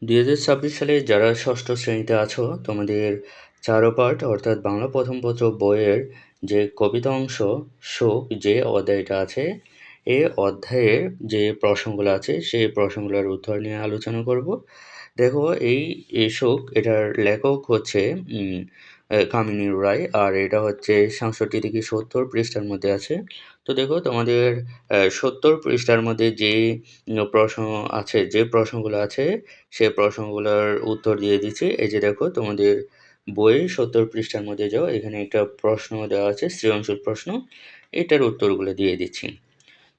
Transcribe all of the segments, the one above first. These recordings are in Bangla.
2026 সালে যারা ষষ্ঠ শ্রেণীতে আছো তোমাদের চারো পাঠ অর্থাৎ বাংলা প্রথম পত্র বইয়ের যে কবিতা অংশ শোক যে অধ্যায়টা আছে এই অধ্যায়ের যে প্রশ্নগুলো আছে সেই প্রশ্নগুলোর উত্তর নিয়ে আলোচনা করব। দেখো এই শোক এটার লেখক হচ্ছে কামিনী রায়, আর এটা হচ্ছে 67 থেকে 70 পৃষ্ঠার মধ্যে আছে। তো দেখো তোমাদের 70 পৃষ্ঠার মধ্যে যে প্রশ্ন আছে, যে প্রশ্নগুলো আছে সেই প্রশ্নগুলোর উত্তর দিয়ে দিচ্ছি। এই যে দেখো তোমাদের বইয়ের 70 পৃষ্ঠার মধ্যে যাও, এখানে একটা প্রশ্ন দেওয়া আছে সৃজনশীল প্রশ্ন, এটার উত্তরগুলো দিয়ে দিচ্ছি।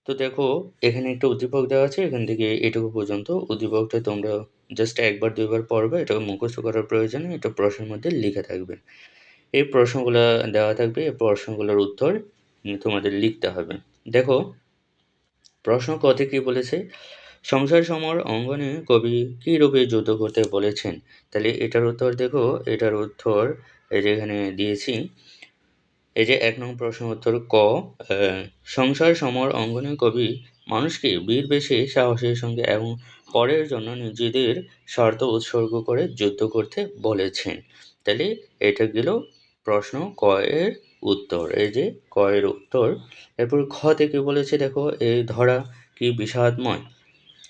তো দেখো এখানে একটা উদ্দীপক দেওয়া আছে, এখান থেকে এটুকু পর্যন্ত উদ্দীপকটা তোমরা জাস্ট একবার দুইবার পড়বে, এটাকে মুখস্থ করার প্রয়োজন নেই, এটা প্রশ্নের মধ্যে লেখা থাকবে। এই প্রশ্নগুলো দেওয়া থাকবে, এই প্রশ্নগুলোর উত্তর তোমাদের লিখতে হবে। দেখো প্রশ্ন ক তে কি বলেছে, সংসার সমর অঙ্গনে কবি কী রূপে যুদ্ধ করতে বলেছেন। তাহলে এটার উত্তর দেখো, এটার উত্তর এই যে এখানে দিয়েছি। এই যে 1 নং প্রশ্ন উত্তর ক, সংসার সমর অঙ্গনে কবি মানুষকে বীর বেশে সাহসের সঙ্গে এবং পরের জন্য নিজেদের স্বার্থ উৎসর্গ করে যুদ্ধ করতে বলেছেন। তাহলে এটা গেল প্রশ্ন ক এর উত্তর, এই যে ক এর উত্তর। এরপর খ থেকে বলেছে দেখো, এই ধরা কি বিষাদময়,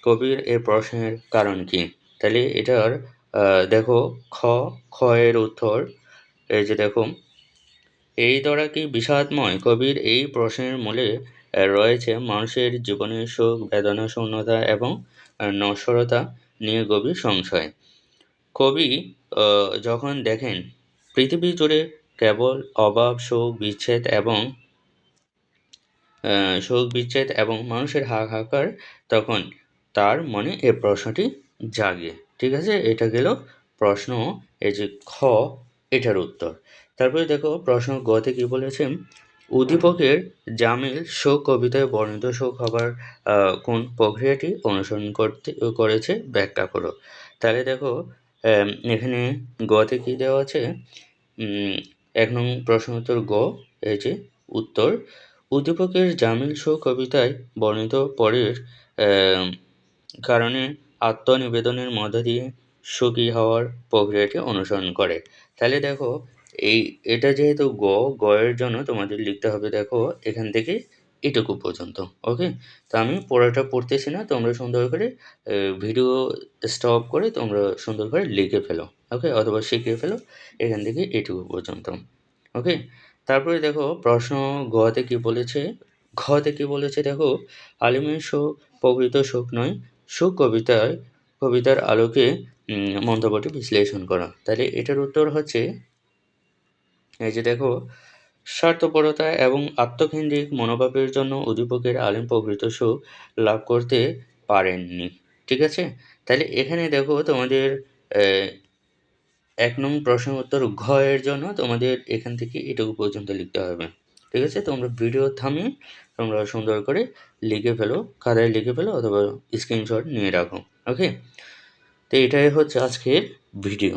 কবির এ প্রশ্নের কারণ কি। তাহলে এটার দেখো খ এর উত্তর, এই যে দেখো, এই ধরা কি বিষাদময়, কবির এই প্রশ্নের মূলে রয়েছে মানুষের জীবনের সুখ বেদনা শূন্যতা এবং নশ্বরতা নিয়ে গভীর সংশয়। কবি যখন দেখেন পৃথিবী জুড়ে কেবল অভাব শোক বিচ্ছেদ এবং মানুষের হাহাকার, তখন তার মনে এই প্রশ্নটি জাগে। ঠিক আছে, এটা গেল প্রশ্ন, এই যে খ এটার উত্তর। তারপরে দেখো প্রশ্ন গ তে কি বলেছেন, উদ্দীপকের জামিল শোক কবিতায় বর্ণিত শোক হবার কোন প্রক্রিয়াটি অনুসরণ করেছে ব্যাখ্যা করো। তাহলে দেখো এখানে গ তে কি দেওয়া আছে, 1 নং প্রশ্ন উত্তর গ, এই যে উত্তর, উদ্দীপকের জামিল শোক কবিতায় বর্ণিত পরের কারণে আত্মনিবেদনের মধ্য দিয়ে সুখী হওয়ার প্রক্রিয়াটি অনুসরণ করে। তাহলে দেখো এটা যেহেতু গ এর জন্য তোমাদের লিখতে হবে দেখো এখান থেকে এটুকু পর্যন্ত। ওকে, তো আমি পড়াটা পড়তেছি না, তোমরা সুন্দর করে ভিডিও স্টপ করে তোমরা সুন্দর করে লিখে ফেলো। ওকে, অথবা শিখিয়ে ফেলো এখান থেকে এটুকু পর্যন্ত। ওকে, তারপরে দেখো প্রশ্ন ঘতে কি বলেছে, দেখো, আলিমের শোক প্রকৃত শোক নয়, সুখ কবিতার আলোকে মন্তব্যটি বিশ্লেষণ করা। তাহলে এটার উত্তর হচ্ছে, এই যে দেখো, স্বার্থপরতা এবং আত্মকেন্দ্রিক মনোভাবের জন্য উদ্দীপকের আলিম প্রকৃত সুখ লাভ করতে পারেননি। ঠিক আছে, তাহলে এখানে দেখো তোমাদের 1 নং প্রশ্নের উত্তর ঘ এর জন্য তোমাদের এখান থেকে এটুকু পর্যন্ত লিখতে হবে। ঠিক আছে, তোমরা ভিডিও থামিয়ে তোমরা সুন্দর করে লিখে ফেলো, খাতায় লিখে ফেলো অথবা স্ক্রিনশট নিয়ে রাখো। ওকে, তো এটাই হচ্ছে আজকের ভিডিও।